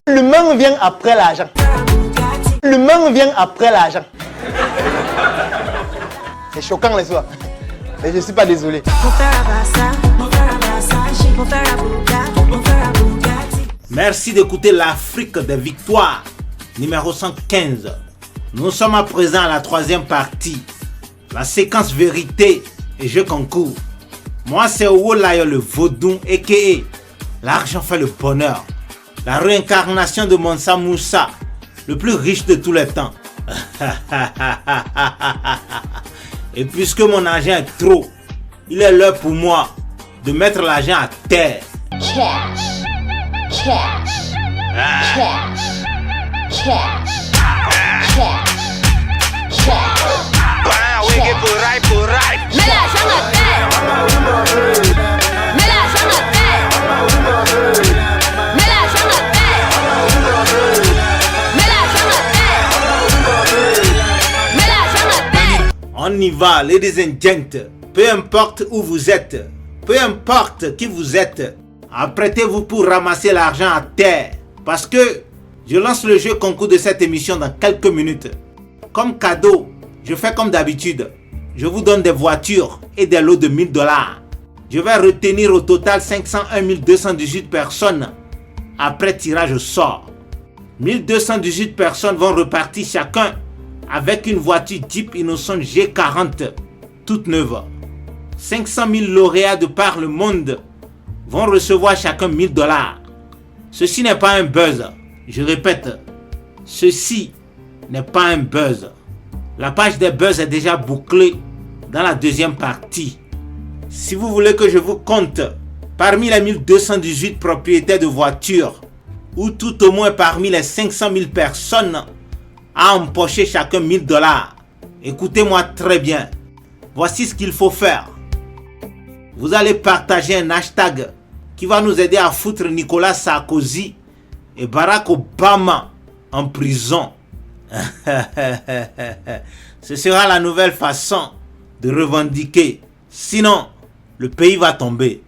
L'humain vient après l'argent. L'humain vient après l'argent. C'est choquant les soirs. Mais je ne suis pas désolé. Merci d'écouter l'Afrique des victoires, numéro 115. Nous sommes à présent à la troisième partie, la séquence vérité et jeu concours. Moi c'est Owolayo le vaudou a.k.a. l'argent fait le bonheur. La réincarnation de Mansa Moussa, le plus riche de tous les temps. Et puisque mon argent est trop, il est l'heure pour moi de mettre l'argent à terre. Cash, cash, cash, cash, cash, cash. Mets l'argent à terre. Mets l'argent à terre. Mets l'argent à terre. Mets l'argent à terre. Mets l'argent à terre. On y va, ladies and gentlemen. Peu importe où vous êtes, peu importe qui vous êtes, apprêtez-vous pour ramasser l'argent à terre. Parce que je lance le jeu concours de cette émission dans quelques minutes. Comme cadeau, je fais comme d'habitude. Je vous donne des voitures et des lots de 1000 $. Je vais retenir au total 501 218 personnes. Après tirage au sort, 1218 personnes vont repartir chacun avec une voiture Jeep Innocent G40 toute neuve. 500 000 lauréats de par le monde vont recevoir chacun 1000 $. Ceci n'est pas un buzz. Je répète, ceci n'est pas un buzz. La page des buzz est déjà bouclée dans la deuxième partie. Si vous voulez que je vous compte parmi les 1218 propriétaires de voitures ou tout au moins parmi les 500 000 personnes à empocher chacun 1000 $, écoutez-moi très bien. Voici ce qu'il faut faire. Vous allez partager un hashtag qui va nous aider à foutre Nicolas Sarkozy et Barack Obama en prison. Ce sera la nouvelle façon de revendiquer. Sinon, le pays va tomber.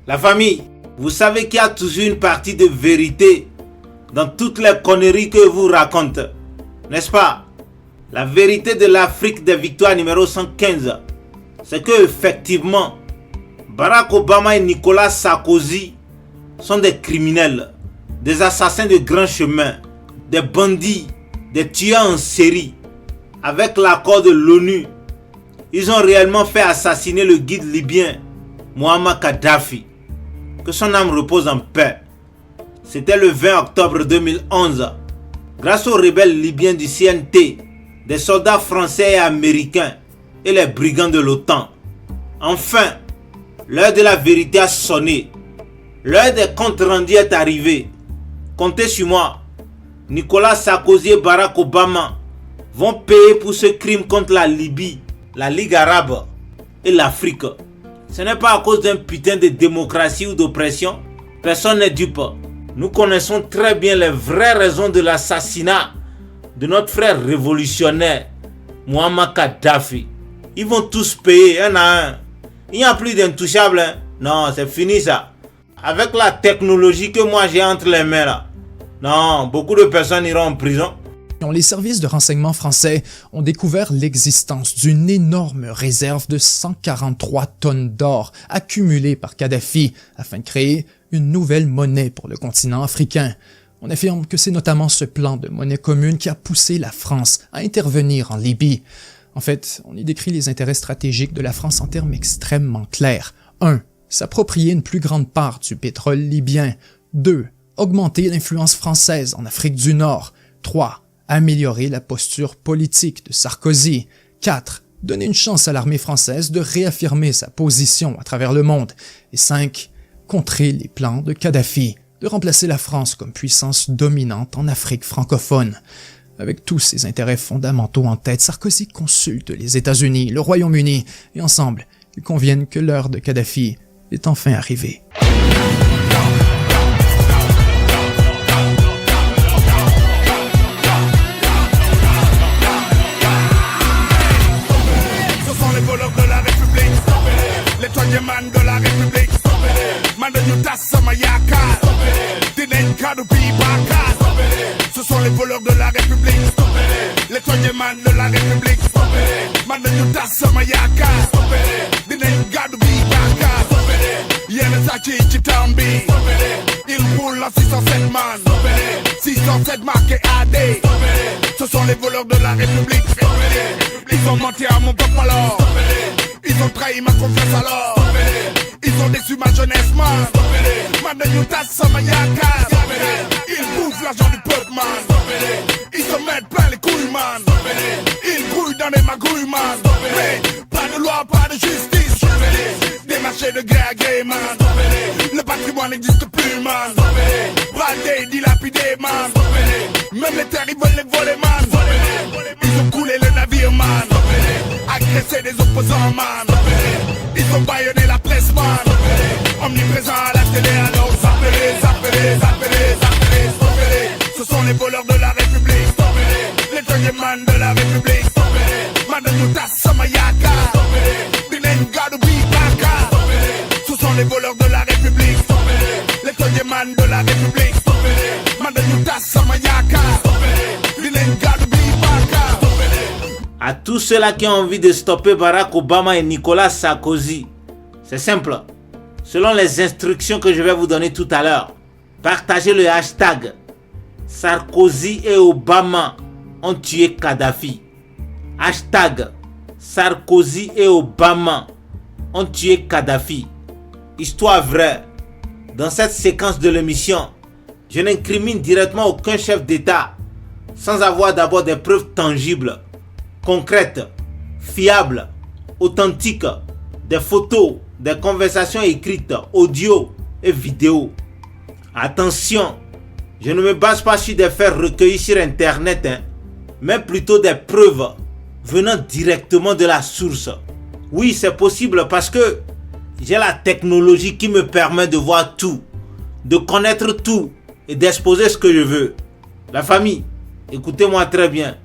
La famille, vous savez qu'il y a toujours une partie de vérité dans toutes les conneries que vous racontez, n'est-ce pas? La vérité de l'Afrique des victoires numéro 115, c'est que effectivement, Barack Obama et Nicolas Sarkozy sont des criminels, des assassins de grand chemin, des bandits, des tueurs en série. Avec l'accord de l'ONU, ils ont réellement fait assassiner le guide libyen Muammar Kadhafi. Que son âme repose en paix. C'était le 20 octobre 2011. Grâce aux rebelles libyens du CNT, des soldats français et américains et les brigands de l'OTAN. Enfin, l'heure de la vérité a sonné. L'heure des comptes rendus est arrivée. Comptez sur moi. Nicolas Sarkozy et Barack Obama vont payer pour ce crime contre la Libye la Ligue arabe et l'Afrique. Ce n'est pas à cause d'un putain de démocratie ou d'oppression. Personne n'est dupe. Nous connaissons très bien les vraies raisons de l'assassinat de notre frère révolutionnaire, Muammar Kadhafi. Ils vont tous payer un à un. Il n'y a plus d'intouchables. Hein? Non, c'est fini ça. Avec la technologie que moi j'ai entre les mains là. Non, beaucoup de personnes iront en prison. Les services de renseignement français ont découvert l'existence d'une énorme réserve de 143 tonnes d'or accumulée par Kadhafi afin de créer une nouvelle monnaie pour le continent africain. On affirme que c'est notamment ce plan de monnaie commune qui a poussé la France à intervenir en Libye. En fait, on y décrit les intérêts stratégiques de la France en termes extrêmement clairs. 1. S'approprier une plus grande part du pétrole libyen. 2. Augmenter l'influence française en Afrique du Nord. 3. Améliorer la posture politique de Sarkozy. 4. Donner une chance à l'armée française de réaffirmer sa position à travers le monde. Et 5. Contrer les plans de Kadhafi de remplacer la France comme puissance dominante en Afrique francophone. Avec tous ces intérêts fondamentaux en tête, Sarkozy consulte les États-Unis, le Royaume-Uni, et ensemble, ils conviennent que l'heure de Kadhafi est enfin arrivée. Ce sont les voleurs de la République, les troisième man de la République. Ce sont les voleurs de la République, les troisième man de la République. Ils roulent en 607 man, 607 marqués AD. Ce sont les voleurs de la République. Ils ont menti à mon peuple alors. Ils ont trahi ma confiance alors. Ils ont déçu ma jeunesse man. Ils bouffent l'argent du peuple man. Ils se mettent plein les couilles man. Ils grouillent dans les magouilles man. Mais pas de loi, pas de justice. Des marchés de gré à gré man. Le patrimoine n'existe plus man. Bradé, dilapidé man. Même les terres ils veulent les voler man. Ils ont coulé le navire man. Agressé des opposants man. Ils ont baïonné la presse man. Omniprésent à la télé alors zappelez. Ce sont les voleurs de la République. Les troisième man de la République. Ce sont les voleurs de la République. Les troisième man de la République. À tous ceux-là qui ont envie de stopper Barack Obama et Nicolas Sarkozy, c'est simple. Selon les instructions que je vais vous donner tout à l'heure, partagez le hashtag Sarkozy et Obama ont tué Kadhafi. Hashtag Sarkozy et Obama ont tué Kadhafi. Histoire vraie. Dans cette séquence de l'émission, je n'incrimine directement aucun chef d'État sans avoir d'abord des preuves tangibles, concrètes, fiables, authentiques, des photos, des conversations écrites, audio et vidéo. Attention, je ne me base pas sur des faits recueillis sur internet, mais plutôt des preuves venant directement de la source. Oui, c'est possible parce que j'ai la technologie qui me permet de voir tout, de connaître tout et d'exposer ce que je veux. La famille, écoutez-moi très bien.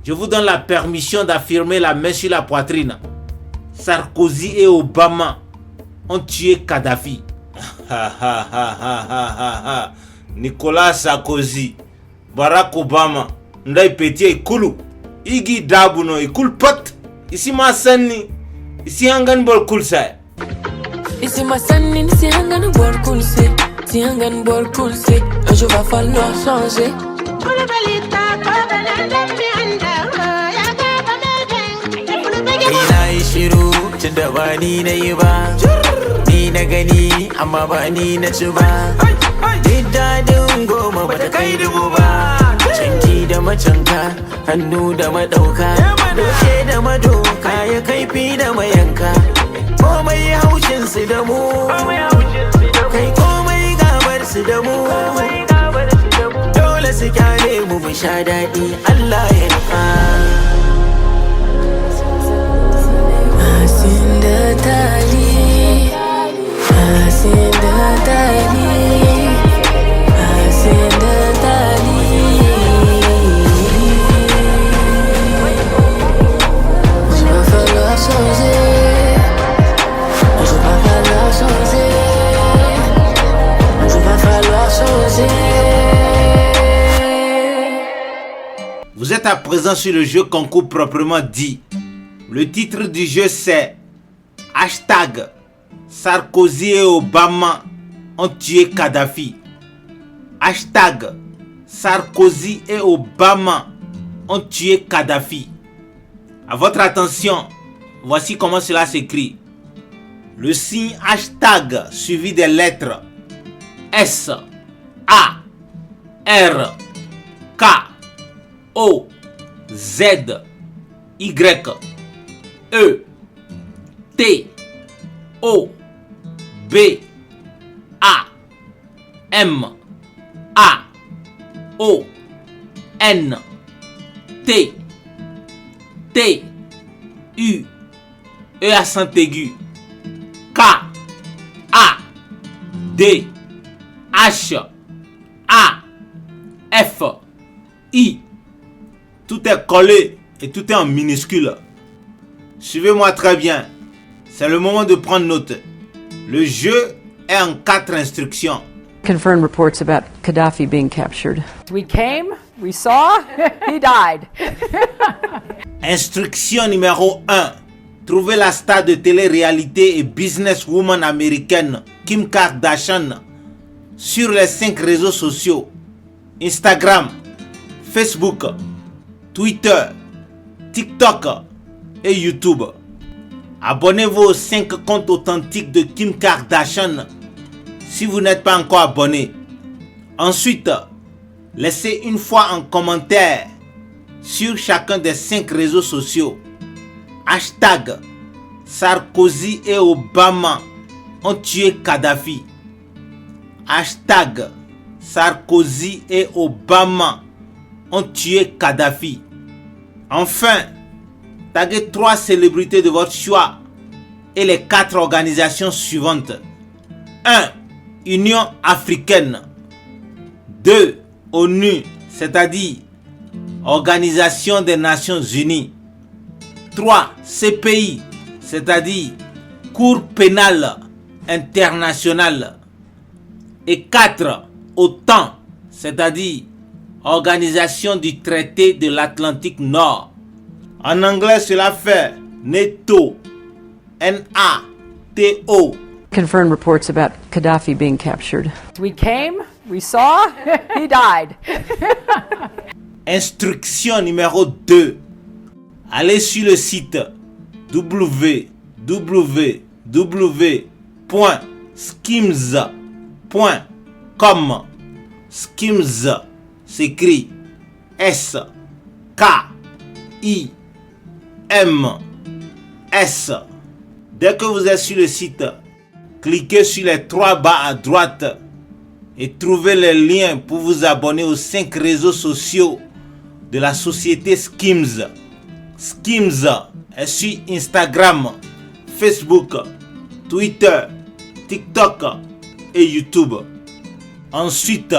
Je vous donne la permission d'affirmer la main sur la poitrine. Sarkozy et Obama ont tué Kadhafi. Nicolas Sarkozy, Barack Obama, Ndai Petit et Kulu, Iggy Dabuno et Kul Pot. Ici ma sanni, ici hangan bol kulsa. Ici ma sanni, ici hangan bol kulsa. Si hangan bol kulsa, un jour va falloir changer. Ina yi shiru tun da ba ni na yi ba. Ni na gani amma ba ni na ci ba. Duk daɗin goma ba ta kai dubu ba. Canki da macanka, hannu da madauka. Doke da madoka ya kaifi da mayanka. Komai haushin su da mu. Kai komai gabar su da mu. Dole su kyale mu sha daɗi Allah ya nufa. êtes à présent sur le jeu concours proprement dit. Le titre du jeu c'est hashtag Sarkozy et Obama ont tué Kadhafi. Hashtag Sarkozy et Obama ont tué Kadhafi. À votre attention, voici comment cela s'écrit. Le signe hashtag suivi des lettres S, A, R, K, O, Z, Y, E, T, O, B, A, M, A, O, N, T, T, U, E accent aigu, K, A, D, H, A, F, I. Tout est collé et tout est en minuscule. Suivez-moi très bien. C'est le moment de prendre note. Le jeu est en 4 instructions. Confirmed reports about Gaddafi being captured. We came, we saw, he died. Instruction numéro 1. Trouvez la star de télé-réalité et businesswoman américaine Kim Kardashian sur les 5 réseaux sociaux: Instagram, Facebook, Twitter, TikTok et YouTube. Abonnez-vous aux 5 comptes authentiques de Kim Kardashian si vous n'êtes pas encore abonné. Ensuite, laissez une fois en commentaire sur chacun des 5 réseaux sociaux hashtag Sarkozy et Obama ont tué Kadhafi. Hashtag Sarkozy et Obama ont tué Kadhafi. Enfin, taguez 3 célébrités de votre choix et les 4 organisations suivantes. 1. Union africaine. 2. ONU, c'est-à-dire Organisation des Nations Unies. 3. CPI, c'est-à-dire Cour pénale internationale. Et 4. OTAN, c'est-à-dire Organisation du traité de l'Atlantique Nord. En anglais, cela fait NATO. N-A-T-O. Confirmed reports about Gaddafi being captured. We came, we saw, he died. Instruction numéro 2. Allez sur le site www.skims.com. Skims s'écrit S-K-I-M-S. Dès que vous êtes sur le site, cliquez sur les 3 bas à droite et trouvez les liens pour vous abonner aux 5 réseaux sociaux de la société Skims. Skims est sur Instagram, Facebook, Twitter, TikTok et YouTube. Ensuite,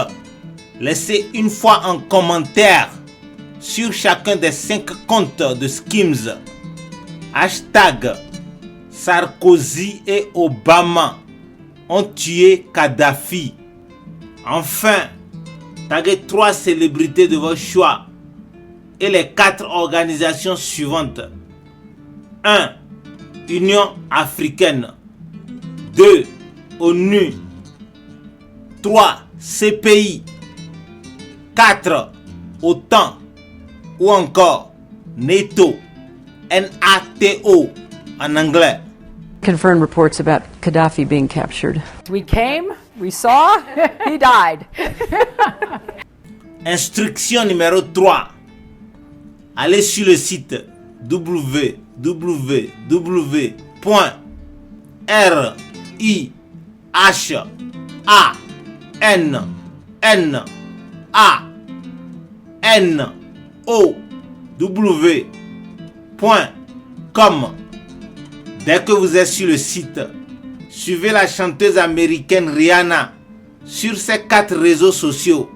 laissez une fois en commentaire sur chacun des 5 comptes de Skims hashtag Sarkozy et Obama ont tué Kadhafi. Enfin, taguez 3 célébrités de votre choix et les 4 organisations suivantes. 1. Union africaine. 2. ONU. 3. CPI. 4. OTAN. Ou encore NATO. N-A-T-O en anglais. Confirmed reports about Gaddafi being captured. We came, we saw, he died. Instruction numéro 3. Allez sur le site www.rihannow.com. Dès que vous êtes sur le site, suivez la chanteuse américaine Rihanna sur ses 4 réseaux sociaux: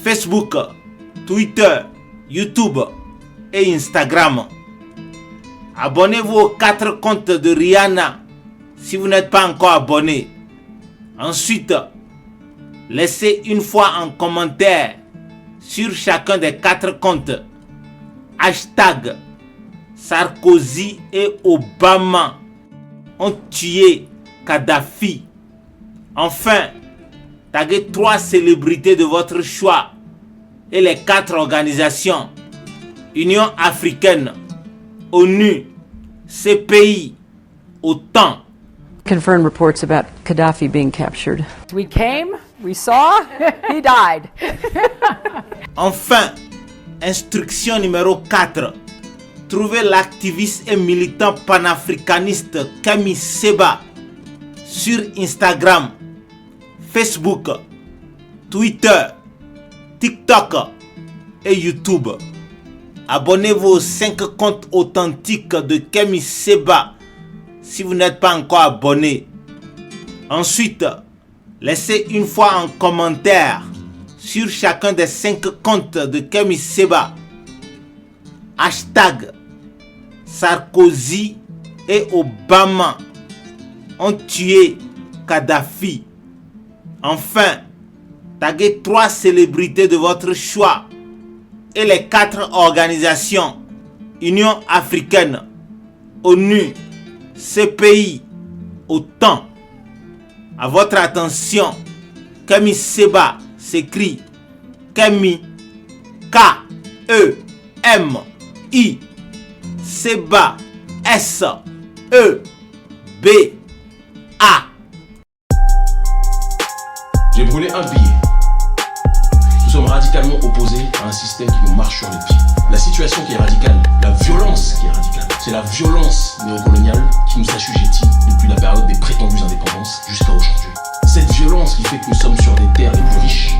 Facebook, Twitter, YouTube et Instagram. Abonnez-vous aux 4 comptes de Rihanna si vous n'êtes pas encore abonné. Ensuite, laissez une fois en commentaire sur chacun des 4 comptes Hashtag Sarkozy et Obama ont tué Kadhafi. Enfin, taguez 3 célébrités de votre choix et les 4 organisations: Union africaine, ONU, CPI, OTAN. Confirmed reports about Gaddafi being captured. We came, we saw, he died. Enfin, instruction numéro 4. Trouvez l'activiste et militant panafricaniste Kemi Seba sur Instagram, Facebook, Twitter, TikTok et YouTube. Abonnez-vous aux 5 comptes authentiques de Kemi Seba si vous n'êtes pas encore abonné. Ensuite, laissez une fois un commentaire sur chacun des 5 comptes de Kemi Seba. Hashtag Sarkozy et Obama ont tué Kadhafi. Enfin, taguez 3 célébrités de votre choix et les 4 organisations: Union africaine, ONU, CPI, OTAN. À votre attention, Kemi Seba s'écrit Kemi, K-E-M-I, Seba, S-E-B-A. J'ai brûlé un billet. Nous sommes radicalement opposés à un système qui nous marche sur les pieds. La situation qui est radicale, la violence qui est radicale, c'est la violence néocoloniale qui nous assujettit depuis la période des prétendues indépendances jusqu'à aujourd'hui. Cette violence qui fait que nous sommes sur des terres les plus riches,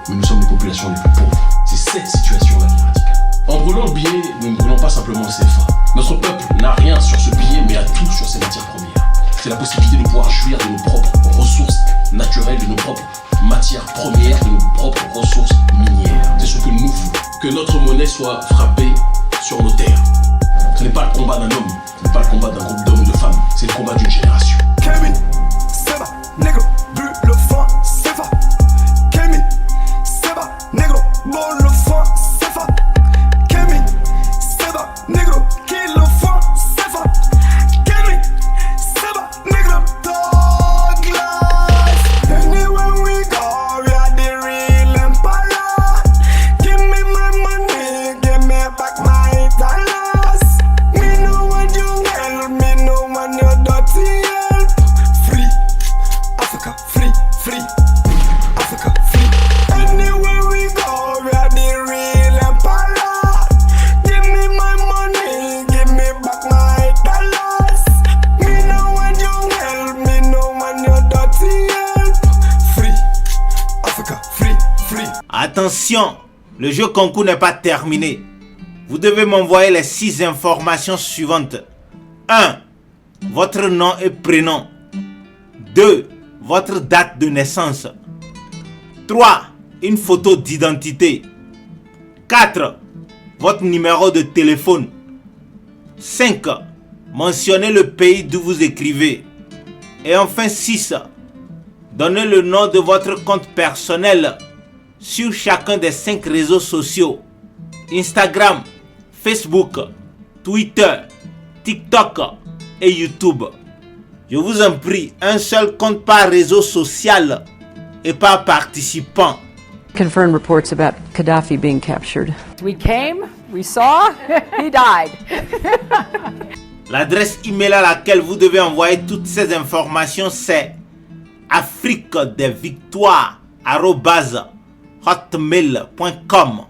mais nous sommes les populations les plus pauvres. C'est cette situation-là qui est radicale. En brûlant le billet, nous ne brûlons pas simplement le CFA. Notre peuple n'a rien sur ce billet, mais a tout sur ses matières premières. C'est la possibilité de pouvoir jouir de nos propres ressources naturelles, de nos propres matières premières, de nos propres ressources minières. C'est ce que nous voulons. Que notre monnaie soit frappée sur nos terres. Ce n'est pas le combat d'un homme, ce n'est pas le combat d'un groupe d'hommes ou de femmes, c'est le combat d'une génération. Kemi Seba, négro, brûle le franc CFA. Kemi Seba, négro, bon le franc CFA. Kemi Seba, négro, kill le franc CFA. Kemi Seba, négro, dog life. Anywhere we go, we are the real empire. Give me my money, give me back my dollars. Me know what you help, me know what you dirty help. Free Africa, free, free Africa, free. Anywhere we go, we are the real empire. Give me my money, give me back my dollars. Me know what you help, me know what you dirty help. Free Africa, free, free. Attention, le jeu concours n'est pas terminé. Vous devez m'envoyer les 6 informations suivantes. 1. Votre nom et prénom. 2. Votre date de naissance. 3. Une photo d'identité. 4. Votre numéro de téléphone. 5. Mentionnez le pays d'où vous écrivez. Et enfin 6. Donnez le nom de votre compte personnel sur chacun des 5 réseaux sociaux: Instagram, Facebook, Twitter, TikTok et YouTube. Je vous en prie, un seul compte par réseau social et par participant. Confirmed reports about Gaddafi being captured. We came, we saw, he died. L'adresse email à laquelle vous devez envoyer toutes ces informations, c'est afriquedesvictoires@hotmail.com.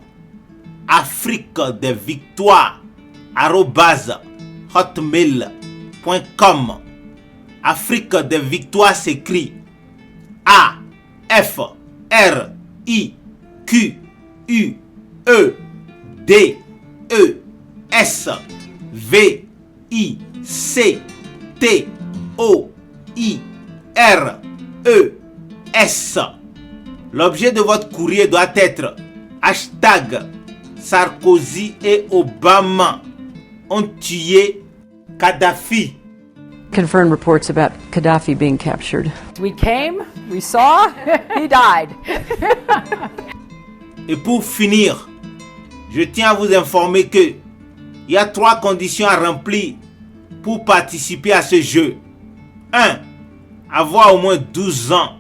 afriquedesvictoires@hotmail.com. Afrique des Victoires s'écrit AFRIQUEDES. L'objet de votre courrier doit être hashtag Sarkozy et Obama ont tué Kadhafi. Confirmed reports about Gaddafi being captured. We came, we saw, he died. Et pour finir, je tiens à vous informer que il y a 3 conditions à remplir pour participer à ce jeu. 1. Avoir au moins 12 ans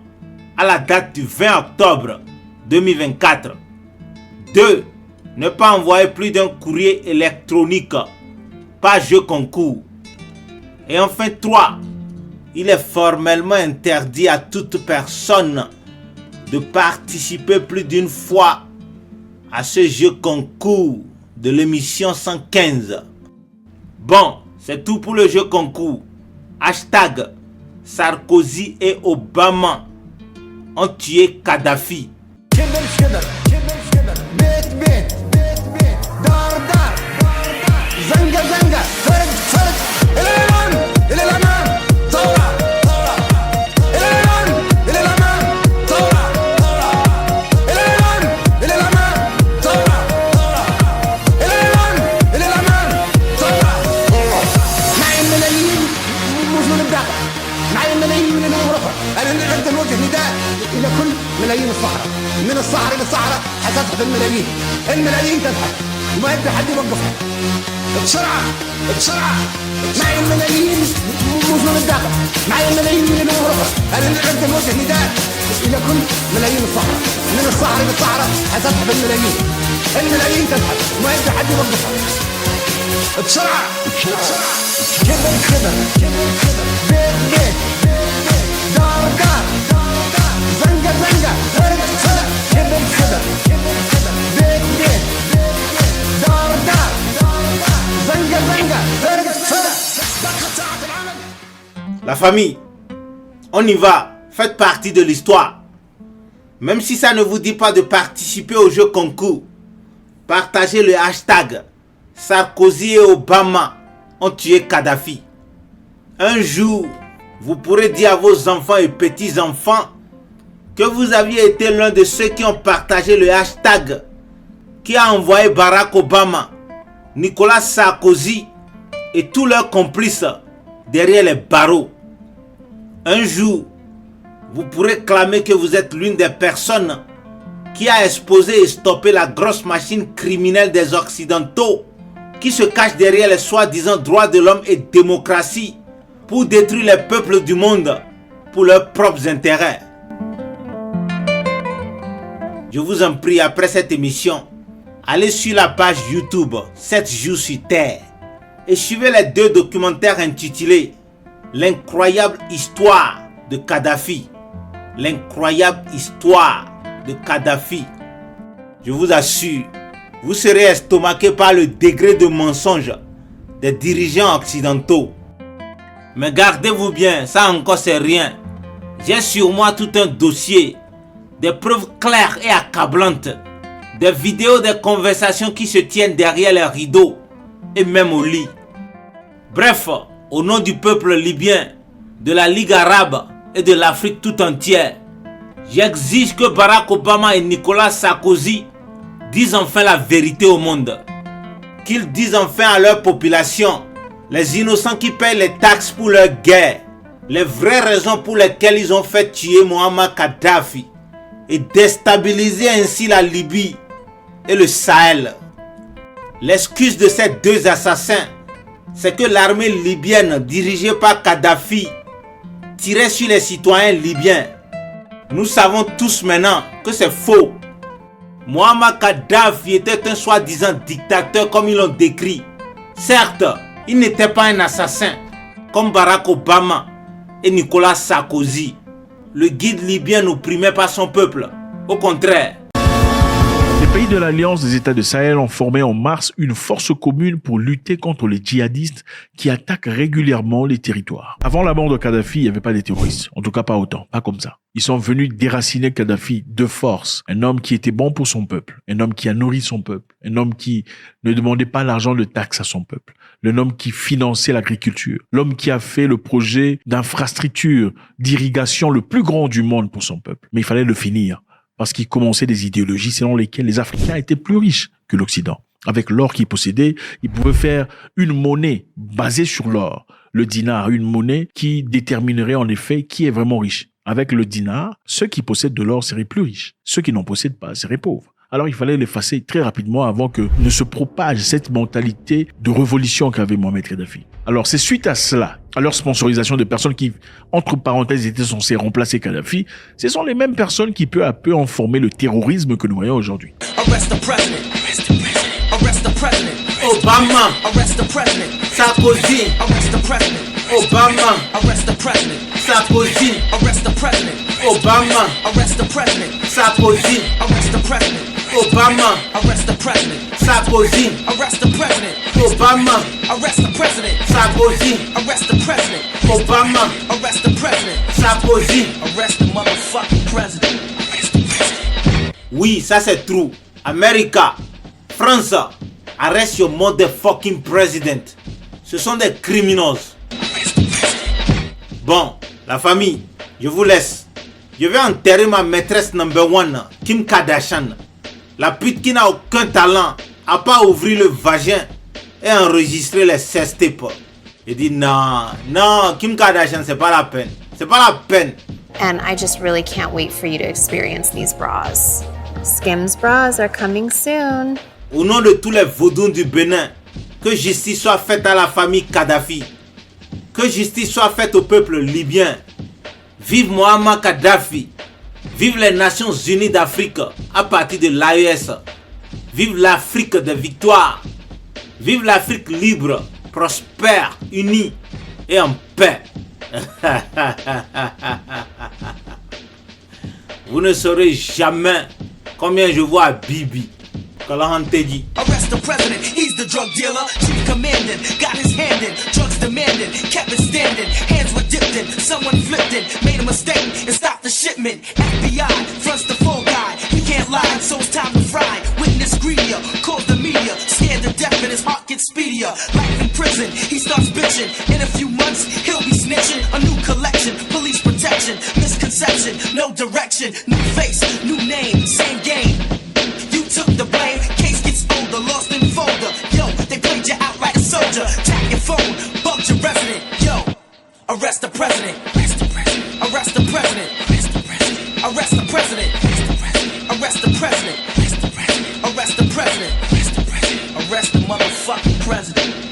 à la date du 20 octobre 2024. 2. Ne pas envoyer plus d'un courrier électronique par jeu concours. Et enfin 3. Il est formellement interdit à toute personne de participer plus d'une fois à ce jeu concours de l'émission 115. Bon, c'est tout pour le jeu concours. Hashtag Sarkozy et Obama ont tué Kadhafi. ملايين الصحراء من الصحراء للصحراء حتضحك الملايين الملايين تضحك وما يقدر حد يوقفها بسرعة بسرعة معي الملايين وصول الداخل معي الملايين من الأوروبا أنا نقدر نوجه نداء إلى كل ملايين الصحراء من الصحراء للصحراء حتضحك الملايين الملايين تضحك وما يقدر حد يوقفها بسرعة بسرعة كبر كبر بيت بيت دار دار زنقة زنقة فرق فرق كبر كبر بيت بيت دار دار زنقة زنقة فرق فرق. La famille, on y va, faites partie de l'histoire. Même si ça ne vous dit pas de participer au jeu concours, partagez le hashtag Sarkozy et Obama ont tué Kadhafi. Un jour, vous pourrez dire à vos enfants et petits-enfants que vous aviez été l'un de ceux qui ont partagé le hashtag qui a envoyé Barack Obama, Nicolas Sarkozy et tous leurs complices derrière les barreaux. Un jour, vous pourrez clamer que vous êtes l'une des personnes qui a exposé et stoppé la grosse machine criminelle des Occidentaux qui se cache derrière les soi-disant droits de l'homme et démocratie pour détruire les peuples du monde pour leurs propres intérêts. Je vous en prie, après cette émission, allez sur la page YouTube 7 jours sur Terre et suivez les 2 documentaires intitulés L'incroyable histoire de Kadhafi. L'incroyable histoire de Kadhafi. Je vous assure, vous serez estomaqué par le degré de mensonge des dirigeants occidentaux. Mais gardez-vous bien, ça encore c'est rien. J'ai sur moi tout un dossier, des preuves claires et accablantes, des vidéos, des conversations qui se tiennent derrière les rideaux et même au lit. Bref, au nom du peuple libyen, de la Ligue arabe et de l'Afrique tout entière, j'exige que Barack Obama et Nicolas Sarkozy disent enfin la vérité au monde. Qu'ils disent enfin à leur population, les innocents qui payent les taxes pour leur guerre, les vraies raisons pour lesquelles ils ont fait tuer Muammar Kadhafi et déstabiliser ainsi la Libye et le Sahel. L'excuse de ces 2 assassins, c'est que l'armée libyenne dirigée par Kadhafi tirait sur les citoyens libyens. Nous savons tous maintenant que c'est faux. Muammar Kadhafi était un soi-disant dictateur comme ils l'ont décrit. Certes, il n'était pas un assassin comme Barack Obama et Nicolas Sarkozy. Le guide libyen n'opprimait pas son peuple. Au contraire. Les pays de l'Alliance des États de Sahel ont formé en mars une force commune pour lutter contre les djihadistes qui attaquent régulièrement les territoires. Avant la mort de Kadhafi, il n'y avait pas de terroristes. En tout cas, pas autant. Pas comme ça. Ils sont venus déraciner Kadhafi de force. Un homme qui était bon pour son peuple. Un homme qui a nourri son peuple. Un homme qui ne demandait pas l'argent de taxes à son peuple. L'homme qui finançait l'agriculture. L'homme qui a fait le projet d'infrastructure, d'irrigation le plus grand du monde pour son peuple. Mais il fallait le finir. Parce qu'il commençait des idéologies selon lesquelles les Africains étaient plus riches que l'Occident. Avec l'or qu'ils possédaient, ils pouvaient faire une monnaie basée sur l'or. Le dinar, une monnaie qui déterminerait en effet qui est vraiment riche. Avec le dinar, ceux qui possèdent de l'or seraient plus riches. Ceux qui n'en possèdent pas seraient pauvres. Alors il fallait l'effacer très rapidement avant que ne se propage cette mentalité de révolution qu'avait Mohamed Kadhafi. Alors c'est suite à cela, à leur sponsorisation de personnes qui, entre parenthèses, étaient censées remplacer Kadhafi, ce sont les mêmes personnes qui peu à peu ont formé le terrorisme que nous voyons aujourd'hui. Obama, arrest the president. Sarkozy, arrest the president. Obama, arrest the president. Sarkozy, arrest the president. Obama, arrest the president. Sarkozy, arrest the president. Obama, arrest the president. Sarkozy, arrest the president. Obama, arrest the president. Sarkozy, arrest the president. Obama, arrest the president. Sarkozy, arrest the motherfucking president. Oui, ça c'est true. America, France, arrest your motherfucking president. Ce sont des criminels. Bon, la famille, je vous laisse. Je vais enterrer ma maîtresse number one, Kim Kardashian. La pute qui n'a aucun talent, à part ouvrir le vagin et enregistrer les sex tapes. Je dis non, Kim Kardashian, c'est pas la peine. C'est pas la peine. And I just really can't wait for you to experience these bras. Skims bras are coming soon. Au nom de tous les vaudous du Bénin, que justice soit faite à la famille Kadhafi. Que justice soit faite au peuple libyen. Vive Muammar Kadhafi. Vive les Nations Unies d'Afrique à partir de l'AES. Vive l'Afrique des victoires. Vive l'Afrique libre, prospère, unie et en paix. Vous ne saurez jamais combien je vois Bibi. Arrest the president, he's the drug dealer, chief commanding, got his hand in, drugs demanding, kept it standing, hands were dipped in, someone flipped it, made a mistake and stopped the shipment. FBI fronts the full guy, he can't lie, so it's time to fry. Witness greedier, calls the media, scared to death and his heart gets speedier. Life in prison, he starts bitching, in a few months he'll be snitching. A new collection, police protection, misconception, no direction, new face, new name, same game. Took the blame, case gets older, lost in folder. Yo, they played you out like a soldier. Tap your phone, bugged your resident. Yo, arrest the president. Arrest the president. Arrest the president. Arrest the president. Arrest the president. Arrest the president. Arrest the president. Arrest the motherfucking president.